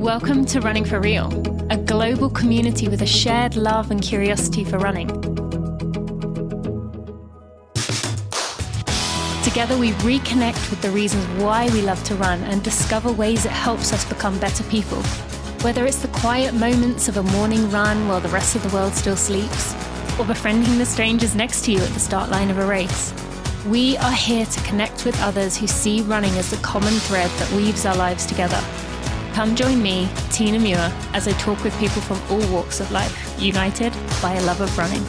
Welcome to Running for Real, a global community with a shared love and curiosity for running. Together we reconnect with the reasons why we love to run and discover ways it helps us become better people. Whether it's the quiet moments of a morning run while the rest of the world still sleeps, or befriending the strangers next to you at the start line of a race, we are here to connect with others who see running as the common thread that weaves our lives together. Come join me, Tina Muir, as I talk with people from all walks of life, united by a love of running.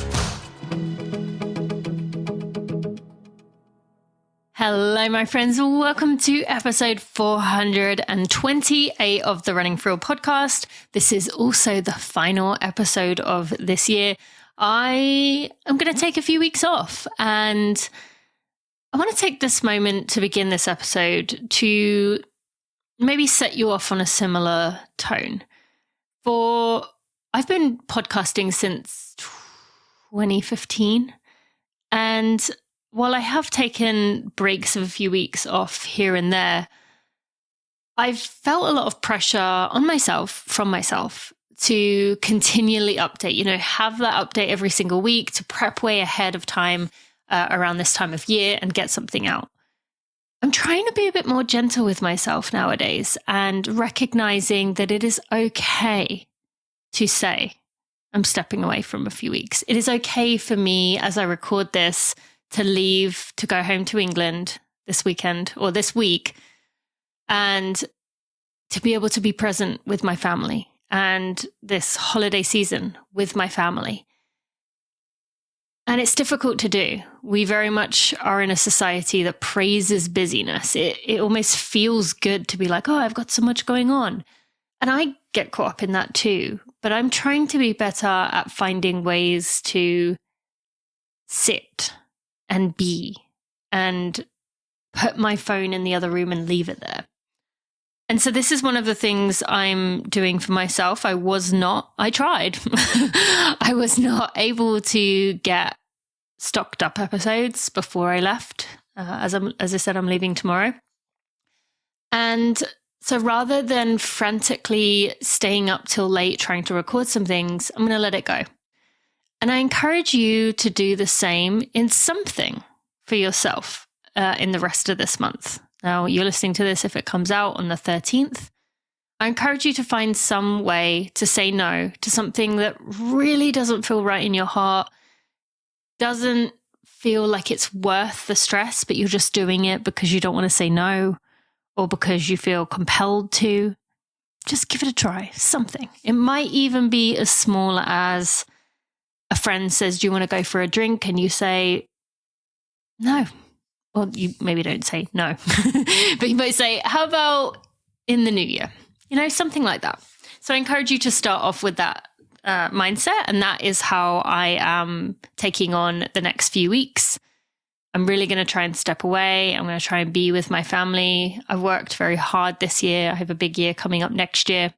Hello, my friends. Welcome to episode 428 of the Running for Real podcast. This is also the final episode of this year. I am going to take a few weeks off, and I want to take this moment to begin this episode to maybe set you off on a similar tone. I've been podcasting since 2015, and while I have taken breaks of a few weeks off here and there, I've felt a lot of pressure on myself, from myself, to continually update, have that update every single week, to prep way ahead of time around this time of year and get something out. I'm trying to be a bit more gentle with myself nowadays and recognizing that it is okay to say I'm stepping away from a few weeks. It is okay for me, as I record this, to leave to go home to England this weekend or this week and to be able to be present with my family and this holiday season with my family. And it's difficult to do. We very much are in a society that praises busyness. It almost feels good to be like, oh, I've got so much going on. And I get caught up in that too. But I'm trying to be better at finding ways to sit and be and put my phone in the other room and leave it there. And so this is one of the things I'm doing for myself. I tried. I was not able to get stocked up episodes before I left. As I said, I'm leaving tomorrow. And so rather than frantically staying up till late trying to record some things, I'm going to let it go. And I encourage you to do the same in something for yourself in the rest of this month. Now, you're listening to this if it comes out on the 13th. I encourage you to find some way to say no to something that really doesn't feel right in your heart, doesn't feel like it's worth the stress, but you're just doing it because you don't want to say no or because you feel compelled to. Just give it a try, something. It might even be as small as a friend says, do you want to go for a drink? And you say, no. Well, you maybe don't say no, but you might say, how about in the new year? Something like that. So I encourage you to start off with that mindset. And that is how I am taking on the next few weeks. I'm really going to try and step away. I'm going to try and be with my family. I've worked very hard this year. I have a big year coming up next year.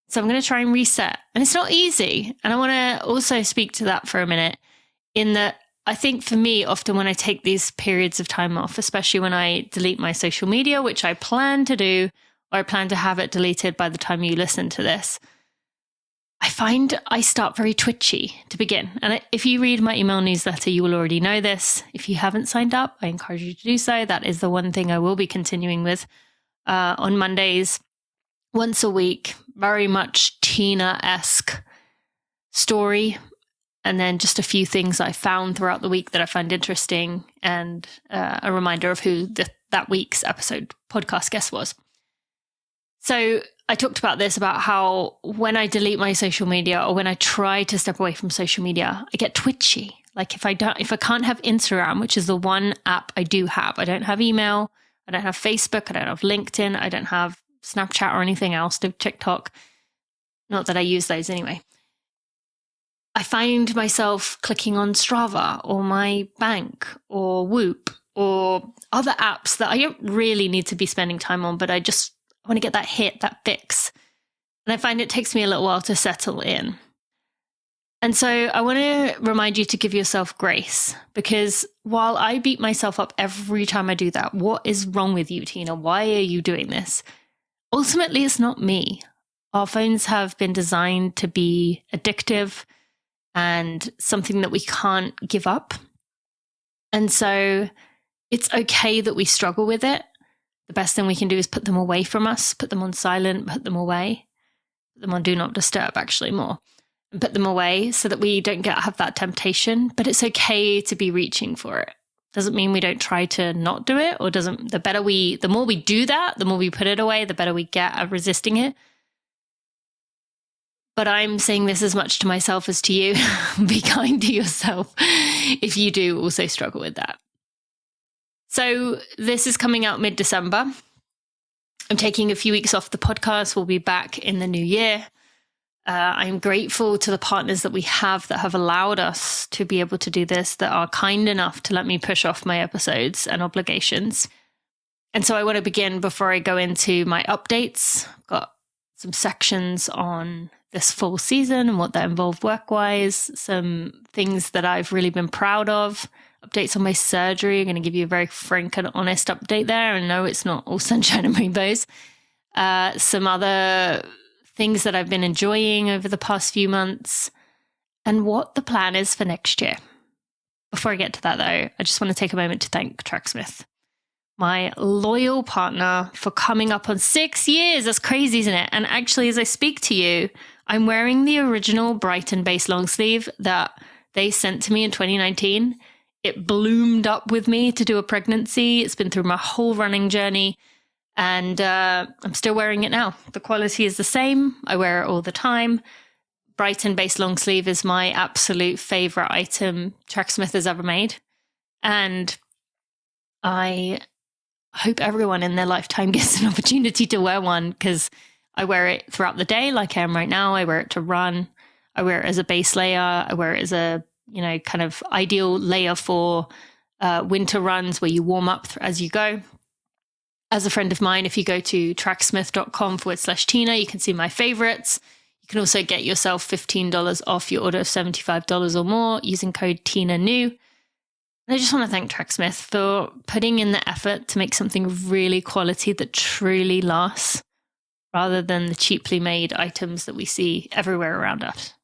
So I'm going to try and reset. And it's not easy. And I want to also speak to that for a minute, in that I think for me, often when I take these periods of time off, especially when I delete my social media, which I plan to do, or I plan to have it deleted by the time you listen to this, I find I start very twitchy to begin. And if you read my email newsletter, you will already know this. If you haven't signed up, I encourage you to do so. That is the one thing I will be continuing with on Mondays, once a week, very much Tina-esque story. And then just a few things I found throughout the week that I found interesting, and a reminder of who that week's episode podcast guest was. So I talked about this, about how when I delete my social media or when I try to step away from social media, I get twitchy. Like if I can't have Instagram, which is the one app I do have, I don't have email, I don't have Facebook, I don't have LinkedIn, I don't have Snapchat or anything else, no TikTok. Not that I use those anyway. I find myself clicking on Strava or my bank or Whoop or other apps that I don't really need to be spending time on, but I want to get that hit, that fix. And I find it takes me a little while to settle in. And so I want to remind you to give yourself grace, because while I beat myself up every time I do that, what is wrong with you, Tina? Why are you doing this? Ultimately, it's not me. Our phones have been designed to be addictive and something that we can't give up. And so it's okay that we struggle with it. The best thing we can do is put them away from us, put them on silent, put them away, put them on do not disturb, actually more, and put them away so that we don't have that temptation. But it's okay to be reaching for it. Doesn't mean we don't try to not do it, or the more we do that, the more we put it away, the better we get at resisting it. But I'm saying this as much to myself as to you. Be kind to yourself if you do also struggle with that. So this is coming out mid-December. I'm taking a few weeks off the podcast. We'll be back in the new year. I'm grateful to the partners that we have that have allowed us to be able to do this, that are kind enough to let me push off my episodes and obligations. And so I want to begin before I go into my updates. I've got some sections on this fall season and what that involved work-wise, some things that I've really been proud of, updates on my surgery. I'm going to give you a very frank and honest update there. And no, it's not all sunshine and rainbows. Some other things that I've been enjoying over the past few months, and what the plan is for next year. Before I get to that, though, I just want to take a moment to thank Tracksmith, my loyal partner, for coming up on 6 years. That's crazy, isn't it? And actually, as I speak to you, I'm wearing the original Brighton base long sleeve that they sent to me in 2019. It bloomed up with me to do a pregnancy. It's been through my whole running journey, and I'm still wearing it now. The quality is the same. I wear it all the time. Brighton base long sleeve is my absolute favorite item Tracksmith has ever made. And I hope everyone in their lifetime gets an opportunity to wear one, because I wear it throughout the day like I am right now. I wear it to run. I wear it as a base layer. I wear it as a, kind of ideal layer for winter runs where you warm up as you go. As a friend of mine, if you go to tracksmith.com/Tina, you can see my favorites. You can also get yourself $15 off your order of $75 or more using code TINANEW. And I just want to thank Tracksmith for putting in the effort to make something really quality that truly lasts, rather than the cheaply made items that we see everywhere around us.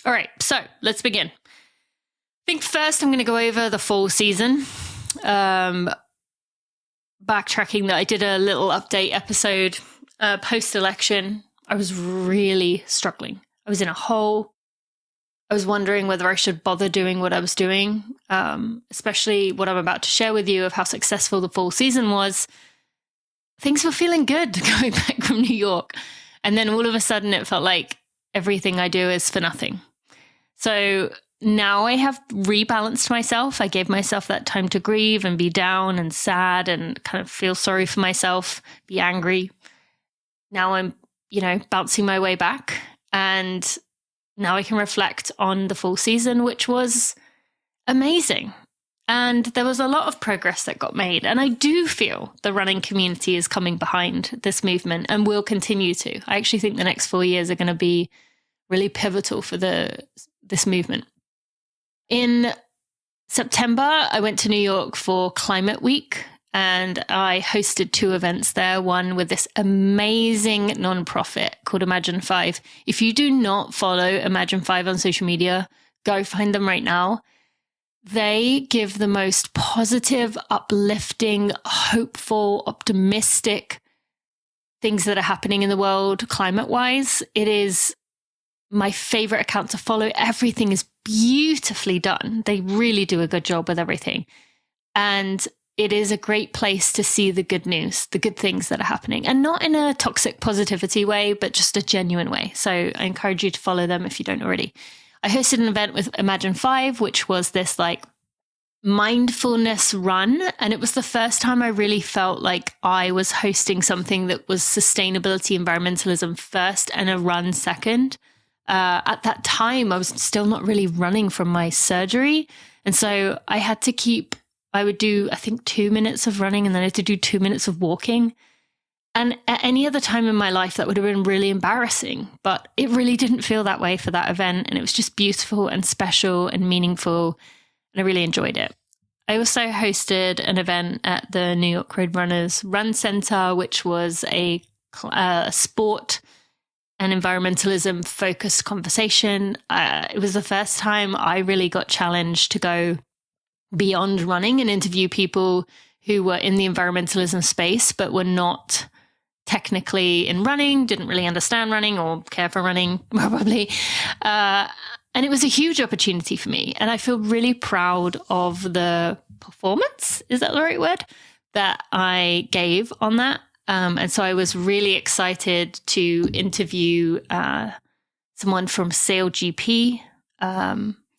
All right, so let's begin. I think first I'm going to go over the fall season. Backtracking that I did a little update episode post-election. I was really struggling. I was in a hole. I was wondering whether I should bother doing what I was doing, especially what I'm about to share with you of how successful the fall season was. Things were feeling good going back from New York. And then all of a sudden it felt like everything I do is for nothing. So now I have rebalanced myself. I gave myself that time to grieve and be down and sad and kind of feel sorry for myself, be angry. Now I'm, bouncing my way back. And now I can reflect on the fall season, which was amazing. And there was a lot of progress that got made. And I do feel the running community is coming behind this movement and will continue to. I actually think the next 4 years are going to be really pivotal for this movement. In September, I went to New York for Climate Week, and I hosted 2 events there, one with this amazing nonprofit called Imagine 5. If you do not follow Imagine 5 on social media, go find them right now. They give the most positive, uplifting, hopeful, optimistic things that are happening in the world climate-wise. It is my favorite account to follow. Everything is beautifully done. They really do a good job with everything. And it is a great place to see the good news, the good things that are happening, and not in a toxic positivity way, but just a genuine way. So I encourage you to follow them if you don't already. I hosted an event with Imagine 5, which was this mindfulness run. And it was the first time I really felt like I was hosting something that was sustainability, environmentalism first and a run second. At that time, I was still not really running from my surgery. And so I would do, I think, 2 minutes of running, and then I had to do 2 minutes of walking. And at any other time in my life, that would have been really embarrassing. But it really didn't feel that way for that event. And it was just beautiful and special and meaningful. And I really enjoyed it. I also hosted an event at the New York Roadrunners Run Center, which was a sport an environmentalism focused conversation. It was the first time I really got challenged to go beyond running and interview people who were in the environmentalism space, but were not technically in running, didn't really understand running or care for running, probably. And it was a huge opportunity for me. And I feel really proud of the performance, is that the right word, that I gave on that. And so I was really excited to interview someone from SailGP,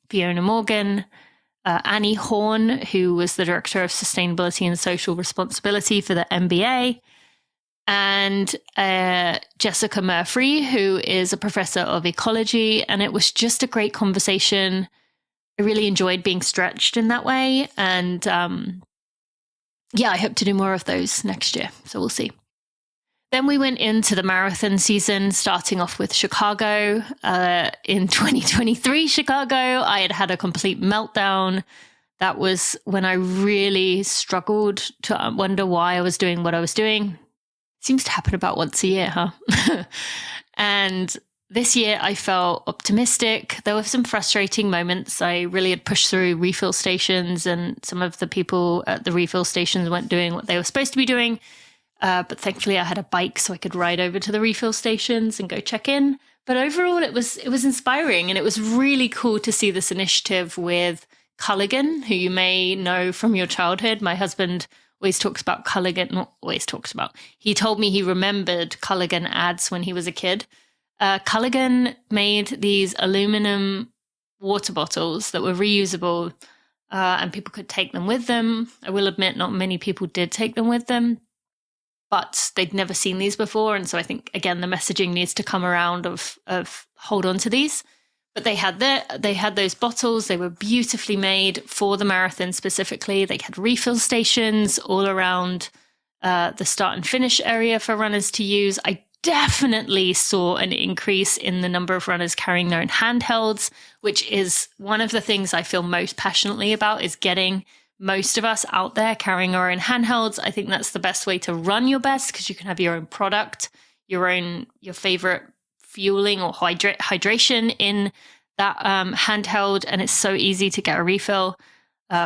Fiona Morgan, Annie Horn, who was the Director of Sustainability and Social Responsibility for the MBA, and Jessica Murphy, who is a professor of ecology. And it was just a great conversation. I really enjoyed being stretched in that way. And I hope to do more of those next year. So we'll see. Then we went into the marathon season, starting off with Chicago. In 2023, Chicago, I had a complete meltdown. That was when I really struggled to wonder why I was doing what I was doing. Seems to happen about once a year, huh? And this year I felt optimistic. There were some frustrating moments. I really had pushed through refill stations, and some of the people at the refill stations weren't doing what they were supposed to be doing. But thankfully I had a bike so I could ride over to the refill stations and go check in. But overall it was inspiring, and it was really cool to see this initiative with Culligan, who you may know from your childhood. My husband always talks about Culligan, not always talks about. He told me he remembered Culligan ads when he was a kid. Culligan made these aluminum water bottles that were reusable, and people could take them with them. I will admit not many people did take them with them, but they'd never seen these before. And so I think, again, the messaging needs to come around of hold on to these. But they had those bottles. They were beautifully made for the marathon specifically. They had refill stations all around the start and finish area for runners to use. I definitely saw an increase in the number of runners carrying their own handhelds, which is one of the things I feel most passionately about, is getting most of us out there carrying our own handhelds. I think that's the best way to run your best, because you can have your own product, your favorite fueling or hydration in that handheld, and it's so easy to get a refill.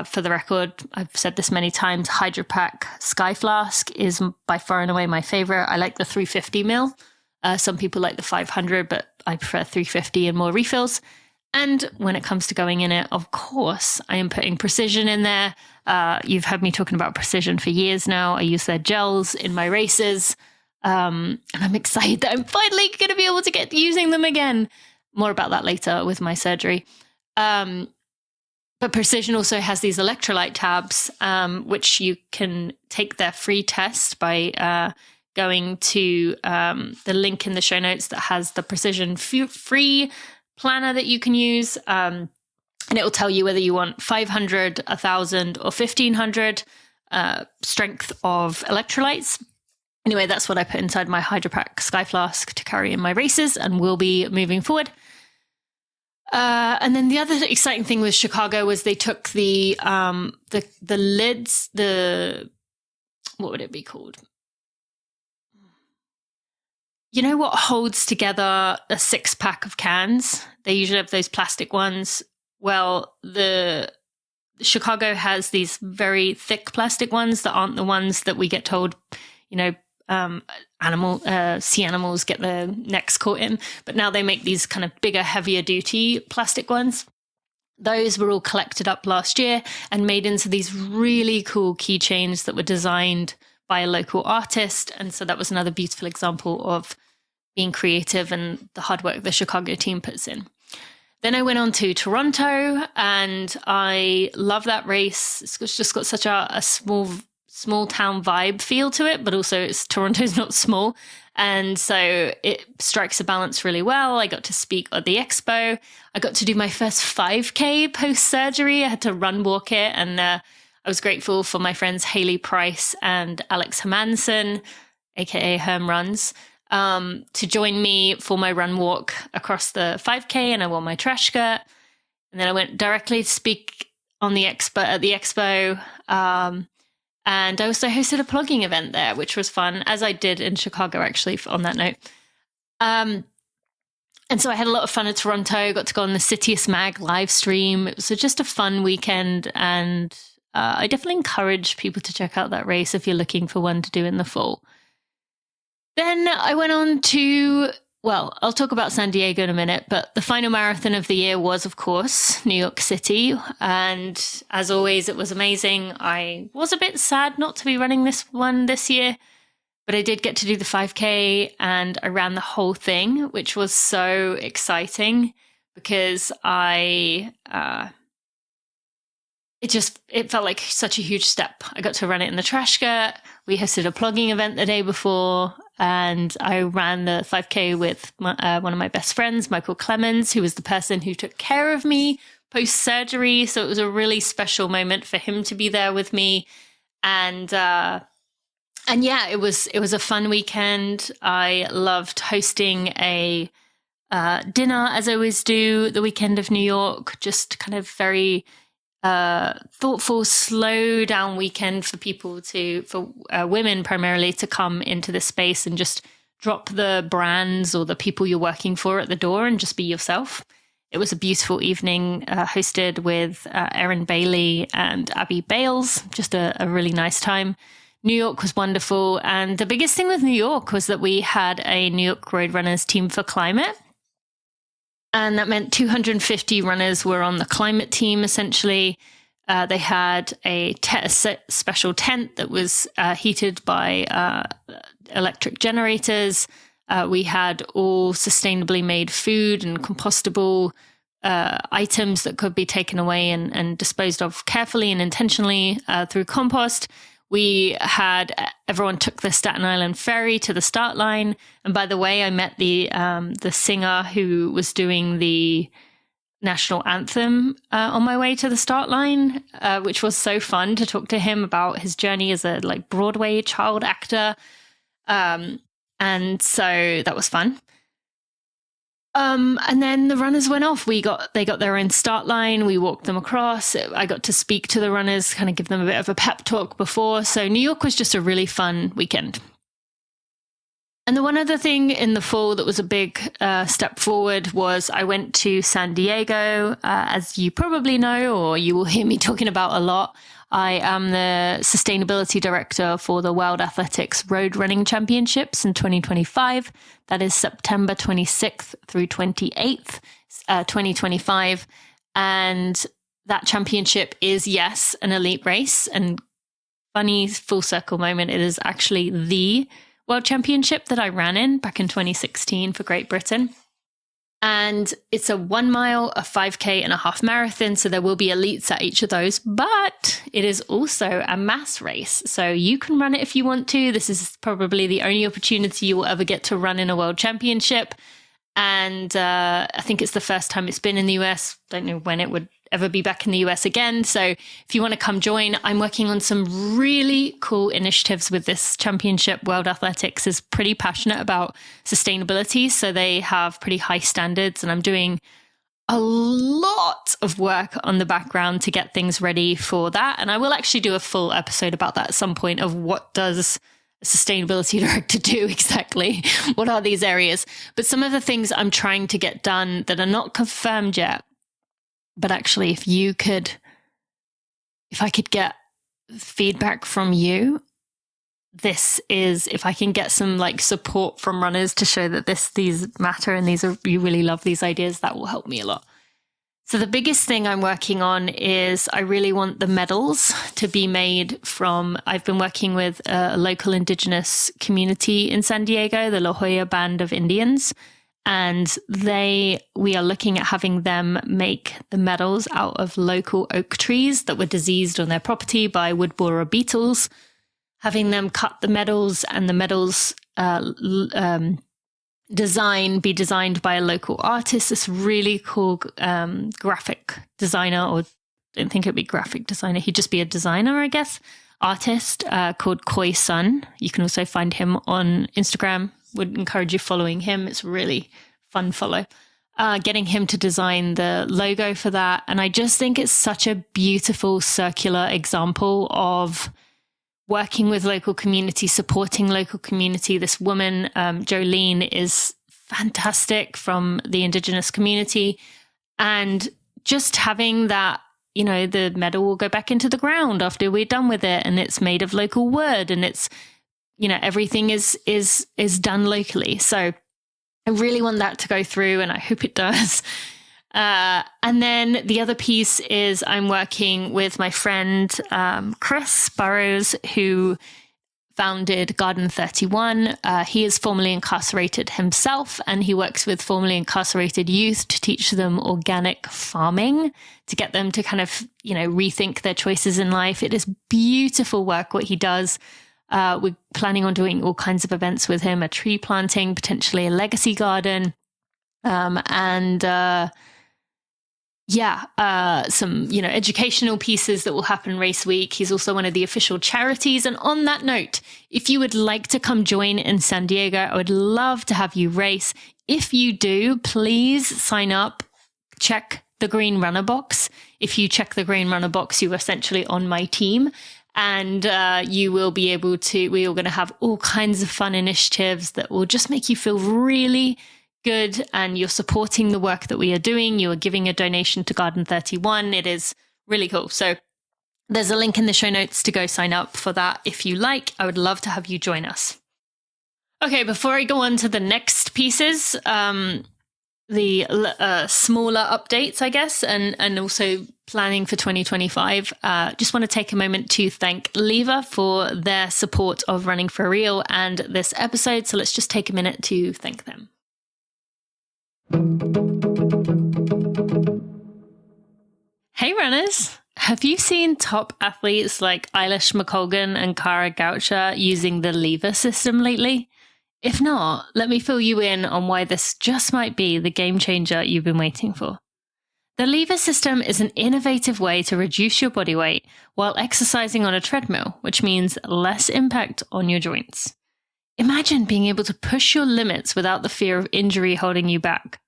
For the record, I've said this many times, Hydro Pack Sky Flask is by far and away my favorite. I like the 350 ml. Some people like the 500, but I prefer 350 and more refills. And when it comes to going in it, of course, I am putting Precision in there. You've heard me talking about Precision for years now. I use their gels in my races. And I'm excited that I'm finally going to be able to get using them again. More about that later with my surgery. But Precision also has these electrolyte tabs, which you can take their free test by going to the link in the show notes that has the Precision free planner that you can use. And it will tell you whether you want 500, 1,000 or 1,500 strength of electrolytes. Anyway, that's what I put inside my Hydro Pack Sky Flask to carry in my races, and will be moving forward. And then the other exciting thing with Chicago was they took the lids, what would it be called? You know what holds together a 6-pack of cans? They usually have those plastic ones. Well, the Chicago has these very thick plastic ones that aren't the ones that we get told, sea animals get their necks caught in. But now they make these kind of bigger, heavier duty plastic ones. Those were all collected up last year and made into these really cool keychains that were designed by a local artist. And so that was another beautiful example of being creative and the hard work the Chicago team puts in. Then I went on to Toronto, and I love that race. It's just got such a small town vibe feel to it, but also Toronto's not small. And so it strikes a balance really well. I got to speak at the expo. I got to do my first 5K post-surgery. I had to run walk it. And I was grateful for my friends Haley Price and Alex Hermanson, aka Herm Runs, to join me for my run walk across the 5K. And I wore my trash skirt. And then I went directly to speak on the expo at the expo. And I also hosted a plugging event there, which was fun, as I did in Chicago, actually, on that note. And so I had a lot of fun at Toronto, got to go on the Citius Mag live stream. It was just a fun weekend. And I definitely encourage people to check out that race if you're looking for one to do in the fall. Then I went on to, well, I'll talk about San Diego in a minute, but the final marathon of the year was, of course, New York City. And as always, it was amazing. I was a bit sad not to be running this one this year, but I did get to do the 5K and I ran the whole thing, which was so exciting because it felt like such a huge step. I got to run it in the Trashka. We hosted a plugging event the day before, and I ran the 5K with one of my best friends, Michael Clemens, who was the person who took care of me post-surgery. So it was a really special moment for him to be there with me. And yeah, it was a fun weekend. I loved hosting a dinner, as I always do, the weekend of New York, just kind of very thoughtful, slow down weekend for people for women primarily to come into this space and just drop the brands or the people you're working for at the door and just be yourself. It was a beautiful evening hosted with Erin Bailey and Abby Bales, just a really nice time. New York was wonderful. And the biggest thing with New York was that we had a New York Roadrunners Team for Climate. And that meant 250 runners were on the climate team, essentially. They had a special tent that was heated by electric generators. We had all sustainably made food and compostable items that could be taken away and disposed of carefully and intentionally through compost. Everyone took the Staten Island ferry to the start line. And by the way, I met the singer who was doing the national anthem on my way to the start line, which was so fun to talk to him about his journey as a Broadway child actor. And so that was fun. And then the runners went off. They got their own start line. We walked them across. I got to speak to the runners, kind of give them a bit of a pep talk before. So New York was just a really fun weekend. And the one other thing in the fall that was a big step forward was I went to San Diego. As you probably know, or you will hear me talking about a lot, I am the sustainability director for the World Athletics Road Running Championships in 2025. That is September 26th through 28th, 2025. And that championship is, yes, an elite race. And funny full circle moment, it is actually the World Championship that I ran in back in 2016 for Great Britain. And it's a 1 mile, a 5K and a half marathon. So there will be elites at each of those, but it is also a mass race. So you can run it if you want to. This is probably the only opportunity you will ever get to run in a world championship. And I think it's the first time it's been in the US. Don't know when it would ever be back in the US again. So if you want to come join, I'm working on some really cool initiatives with this championship. World Athletics is pretty passionate about sustainability, so they have pretty high standards, and I'm doing a lot of work on the background to get things ready for that. And I will actually do a full episode about that at some point of what does a sustainability director do exactly? What are these areas? But some of the things I'm trying to get done that are not confirmed yet, but actually, if I could get feedback from you, if I can get some support from runners to show that these matter and you really love these ideas, that will help me a lot. So the biggest thing I'm working on is I really want the medals to be made from, I've been working with a local indigenous community in San Diego, the La Jolla Band of Indians. And we are looking at having them make the medals out of local oak trees that were diseased on their property by wood borer beetles, having them cut the medals and the medals be designed by a local artist, this really cool graphic designer, or I don't think it'd be graphic designer, he'd just be a designer, I guess, artist called Koi Sun. You can also find him on Instagram. Would encourage you following him. It's a really fun follow. Getting him to design the logo for that. And I just think it's such a beautiful circular example of working with local community, supporting local community. This woman, Jolene, is fantastic from the Indigenous community. And just having that, the medal will go back into the ground after we're done with it, and it's made of local wood, and it's, everything is done locally. So I really want that to go through, and I hope it does. And then the other piece is I'm working with my friend Chris Burrows, who founded Garden 31. He is formerly incarcerated himself, and he works with formerly incarcerated youth to teach them organic farming, to get them to kind of, rethink their choices in life. It is beautiful work what he does. We're planning on doing all kinds of events with him, a tree planting, potentially a legacy garden, some, educational pieces that will happen race week. He's also one of the official charities. And on that note, if you would like to come join in San Diego, I would love to have you race. If you do, please sign up, check the green runner box. If you check the green runner box, you're essentially on my team. And you will be able to, we are going to have all kinds of fun initiatives that will just make you feel really good, and you're supporting the work that we are doing. You are giving a donation to Garden 31. It is really cool. So there's a link in the show notes to go sign up for that if you like. I would love to have you join us. Okay, before I go on to the next pieces, the smaller updates, I guess, and also planning for 2025, just want to take a moment to thank Lever for their support of Running for Real and this episode. So let's just take a minute to thank them. Hey runners, have you seen top athletes like Eilish McColgan and Cara Goucher using the lever system lately? If not, let me fill you in on why this just might be the game changer you've been waiting for. The lever system is an innovative way to reduce your body weight while exercising on a treadmill, which means less impact on your joints. Imagine being able to push your limits without the fear of injury holding you back.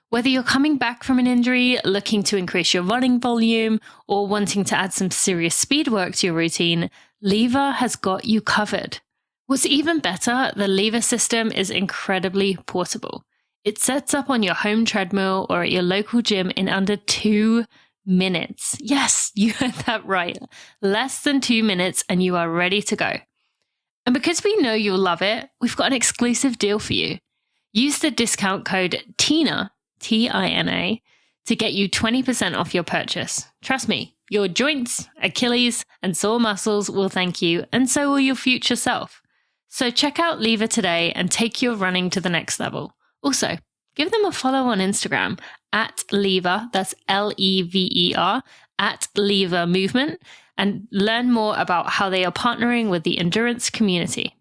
Whether you're coming back from an injury, looking to increase your running volume, or wanting to add some serious speed work to your routine, Lever has got you covered. What's even better, the Lever system is incredibly portable. It sets up on your home treadmill or at your local gym in under 2 minutes. Yes, you heard that right. Less than 2 minutes and you are ready to go. And because we know you'll love it, we've got an exclusive deal for you. Use the discount code TINA, T-I-N-A, to get you 20% off your purchase. Trust me, your joints, Achilles, and sore muscles will thank you, and so will your future self. So check out Lever today and take your running to the next level. Also, give them a follow on Instagram at Lever, that's L-E-V-E-R, at Lever Movement, and learn more about how they are partnering with the endurance community.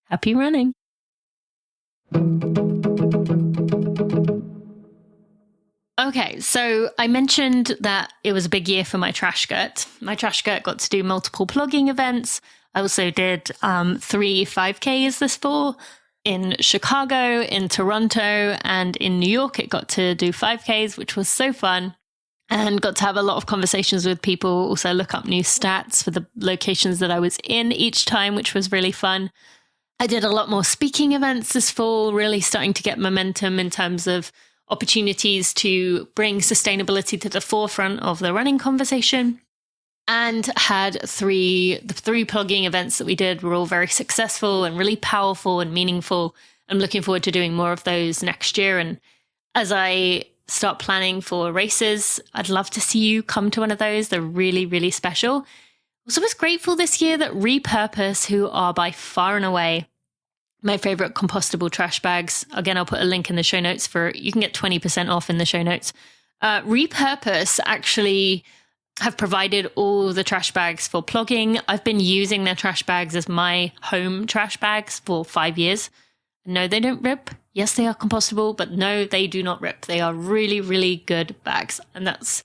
Happy running. Okay, so I mentioned that it was a big year for my trash skirt. My trash skirt got to do multiple plugging events. I also did 3 5Ks this fall in Chicago, in Toronto, and in New York. It got to do 5Ks, which was so fun. And got to have a lot of conversations with people, also look up new stats for the locations that I was in each time, which was really fun. I did a lot more speaking events this fall, really starting to get momentum in terms of opportunities to bring sustainability to the forefront of the running conversation. And had the 3 plugging events that we did were all very successful and really powerful and meaningful. I'm looking forward to doing more of those next year. And as I start planning for races, I'd love to see you come to one of those. They're really, really special. Also was grateful this year that Repurpose, who are by far and away my favorite compostable trash bags. Again, I'll put a link in the show notes you can get 20% off in the show notes. Repurpose actually have provided all the trash bags for plugging. I've been using their trash bags as my home trash bags for 5 years. No, they don't rip. Yes, they are compostable, but no, they do not rip. They are really, really good bags. And that's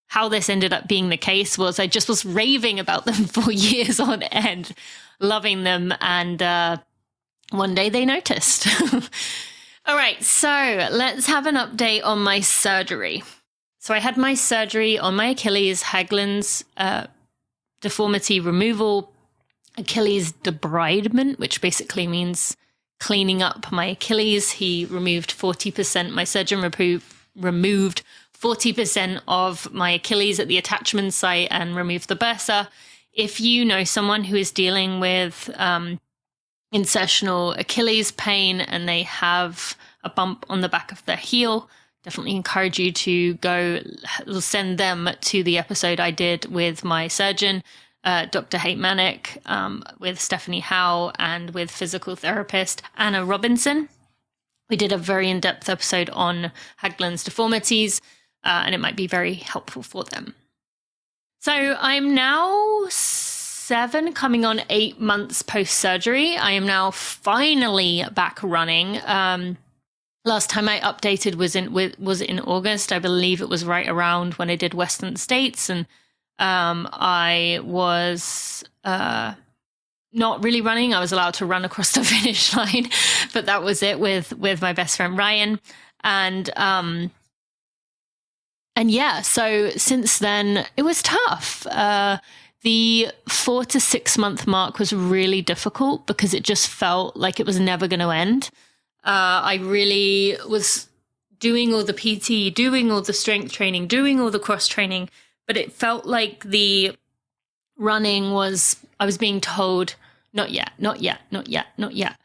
how this ended up being the case. Was I just was raving about them for years on end, loving them. And one day they noticed. All right, so let's have an update on my surgery. So I had my surgery on my Achilles, Haglund's deformity removal, Achilles debridement, which basically means cleaning up my Achilles. He removed 40%. My surgeon removed 40% of my Achilles at the attachment site and removed the bursa. If you know someone who is dealing with insertional Achilles pain and they have a bump on the back of their heel, definitely encourage you to go send them to the episode I did with my surgeon, Dr. Haight Manick, with Stephanie Howe, and with physical therapist Anna Robinson. We did a very in-depth episode on Haglund's deformities, and it might be very helpful for them. So I'm now 7, coming on 8 months post-surgery. I am now finally back running. Last time I updated was in August. I believe it was right around when I did Western States, and I was not really running. I was allowed to run across the finish line, but that was it with my best friend Ryan. And yeah, so since then it was tough. The 4 to 6 month mark was really difficult because it just felt like it was never going to end. I really was doing all the PT, doing all the strength training, doing all the cross training, but it felt like the running I was being told, not yet, not yet, not yet, not yet.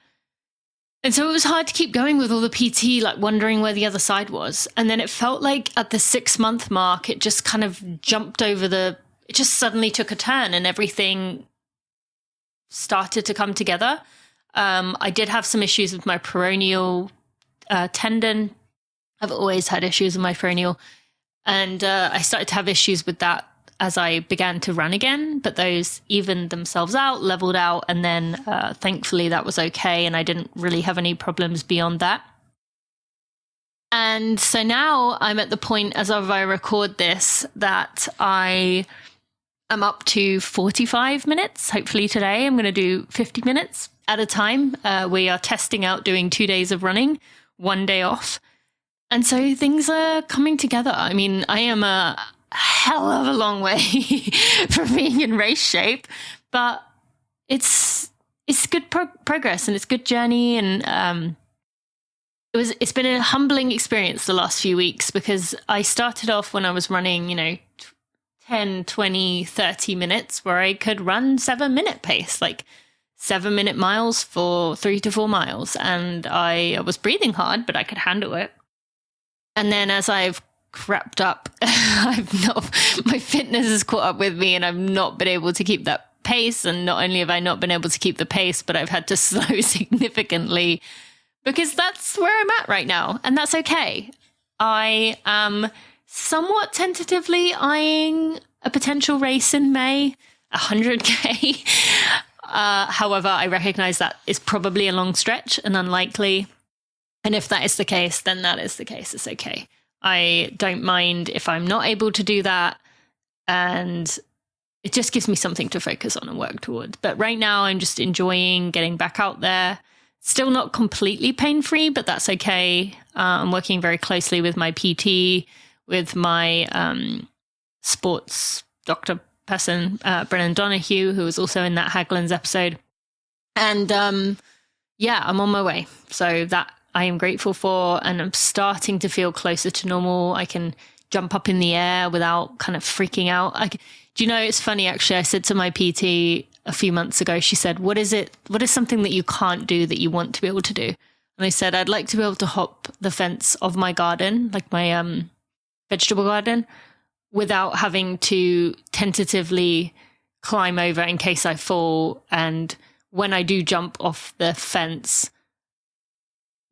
And so it was hard to keep going with all the PT, like wondering where the other side was. And then it felt like at the 6 month mark, it just kind of jumped over it just suddenly took a turn and everything started to come together. I did have some issues with my peroneal tendon. I've always had issues with my peroneal. And I started to have issues with that as I began to run again. But those evened themselves out, leveled out. And then thankfully that was okay. And I didn't really have any problems beyond that. And so now I'm at the point, as of I record this, that I am up to 45 minutes. Hopefully today I'm going to do 50 minutes at a time. We are testing out doing 2 days of running, 1 day off. And so things are coming together. I mean, I am a hell of a long way from being in race shape, but it's good progress and it's good journey. And it's been a humbling experience the last few weeks because I started off when I was running, 10, 20, 30 minutes where I could run 7-minute pace, like 7-minute miles for 3 to 4 miles. And I was breathing hard, but I could handle it. And then as I've crept up, my fitness has caught up with me and I've not been able to keep that pace. And not only have I not been able to keep the pace, but I've had to slow significantly because that's where I'm at right now. And that's okay. I am somewhat tentatively eyeing a potential race in May, 100K. However, I recognize that is probably a long stretch and unlikely. And if that is the case, then that is the case. It's okay. I don't mind if I'm not able to do that. And it just gives me something to focus on and work towards. But right now, I'm just enjoying getting back out there. Still not completely pain-free, but that's okay. I'm working very closely with my PT, with my sports doctor person, Brennan Donahue, who was also in that Haglund's episode. And I'm on my way. So that I am grateful for, and I'm starting to feel closer to normal. I can jump up in the air without kind of freaking out. It's funny, actually, I said to my PT a few months ago, she said, what is something that you can't do that you want to be able to do? And I said, I'd like to be able to hop the fence of my garden, like my vegetable garden, without having to tentatively climb over in case I fall. And when I do jump off the fence,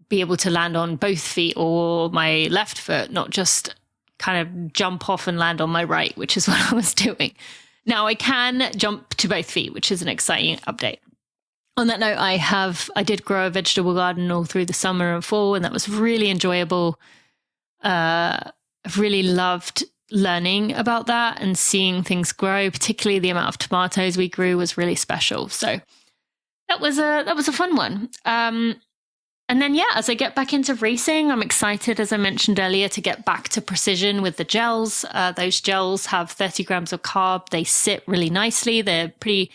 be able to land on both feet or my left foot, not just kind of jump off and land on my right, which is what I was doing. Now I can jump to both feet, which is an exciting update. On that note, I did grow a vegetable garden all through the summer and fall, and that was really enjoyable. I've really loved learning about that and seeing things grow, particularly the amount of tomatoes we grew was really special. So that was a fun one. And then, as I get back into racing, I'm excited, as I mentioned earlier, to get back to precision with the gels. Those gels have 30 grams of carb. They sit really nicely. They're pretty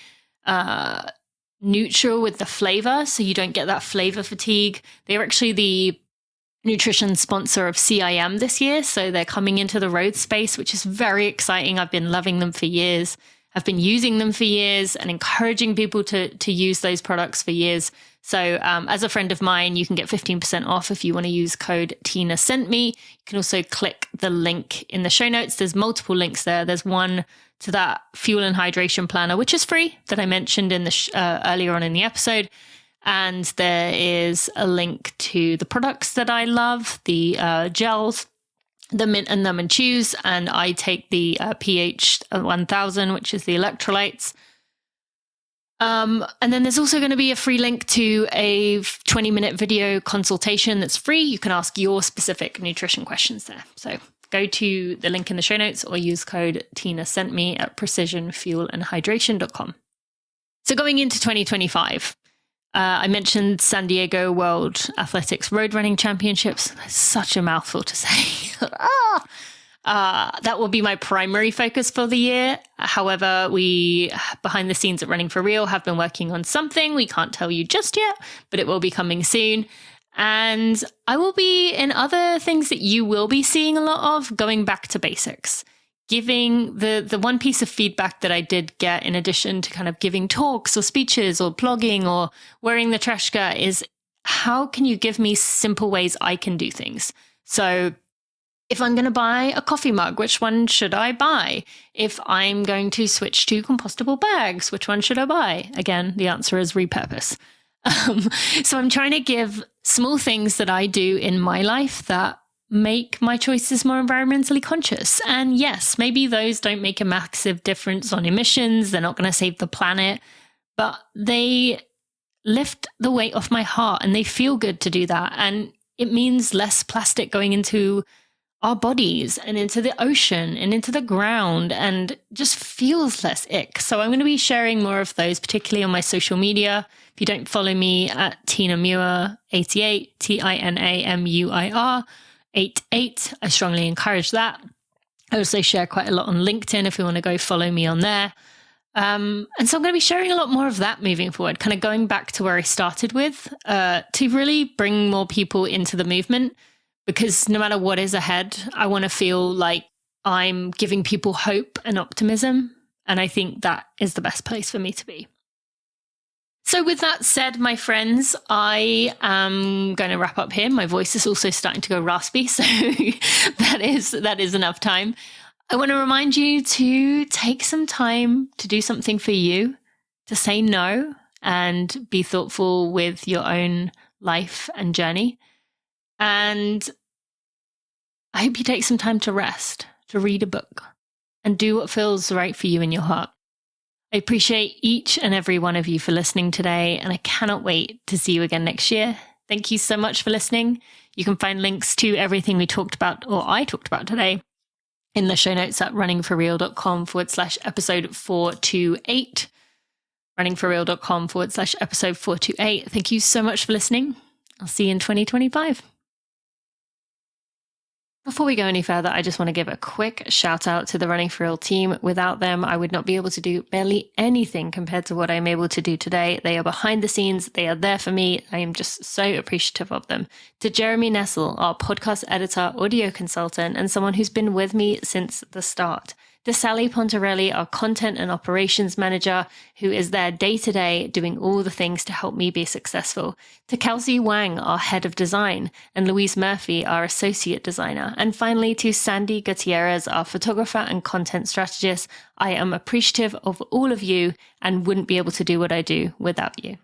neutral with the flavor, so you don't get that flavor fatigue. They're actually the nutrition sponsor of CIM this year, so they're coming into the road space, which is very exciting. I've been loving them for years. I've been using them for years and encouraging people to use those products for years. So as a friend of mine, you can get 15% off if you want to use code Tina Sent Me. You can also click the link in the show notes. There's multiple links there. There's one to that fuel and hydration planner, which is free, that I mentioned in the earlier on in the episode. And there is a link to the products that I love, the gels, the mint and numb and chews, and I take the pH 1000, which is the electrolytes. And then there's also going to be a free link to a 20-minute video consultation that's free. You can ask your specific nutrition questions there. So go to the link in the show notes or use code Tina Sent Me at precisionfuelandhydration.com. So going into 2025, I mentioned San Diego World Athletics Road Running Championships. That's such a mouthful to say. That will be my primary focus for the year. However, we, behind the scenes at Running for Real, have been working on something. We can't tell you just yet, but it will be coming soon. And I will be in other things that you will be seeing a lot of, going back to basics. Giving the one piece of feedback that I did get, in addition to kind of giving talks or speeches or blogging or wearing the trashka, is how can you give me simple ways I can do things? So if I'm going to buy a coffee mug, which one should I buy? If I'm going to switch to compostable bags, which one should I buy? Again, the answer is repurpose. So I'm trying to give small things that I do in my life that make my choices more environmentally conscious. And yes, maybe those don't make a massive difference on emissions. They're not going to save the planet, but they lift the weight off my heart and they feel good to do that. And it means less plastic going into our bodies and into the ocean and into the ground, and just feels less ick. So I'm going to be sharing more of those, particularly on my social media. If you don't follow me at Tina Muir 88, TINAMUIR 88, I strongly encourage that. I also share quite a lot on LinkedIn if you want to go follow me on there. And so I'm going to be sharing a lot more of that moving forward, kind of going back to where I started with, to really bring more people into the movement, because no matter what is ahead, I want to feel like I'm giving people hope and optimism. And I think that is the best place for me to be. So with that said, my friends, I am going to wrap up here. My voice is also starting to go raspy, so that is enough time. I want to remind you to take some time to do something for you, to say no and be thoughtful with your own life and journey. And I hope you take some time to rest, to read a book, and do what feels right for you in your heart. I appreciate each and every one of you for listening today, and I cannot wait to see you again next year. Thank you so much for listening. You can find links to everything we talked about, or I talked about today, in the show notes at runningforreal.com/episode 428. runningforreal.com/episode 428. Thank you so much for listening. I'll see you in 2025. Before we go any further, I just want to give a quick shout out to the Running for Real team. Without them, I would not be able to do barely anything compared to what I'm able to do today. They are behind the scenes. They are there for me. I am just so appreciative of them. To Jeremy Nessel, our podcast editor, audio consultant, and someone who's been with me since the start. To Sally Pontarelli, our content and operations manager, who is there day to day doing all the things to help me be successful. To Kelsey Wang, our head of design, and Louise Murphy, our associate designer. And finally, to Sandy Gutierrez, our photographer and content strategist. I am appreciative of all of you and wouldn't be able to do what I do without you.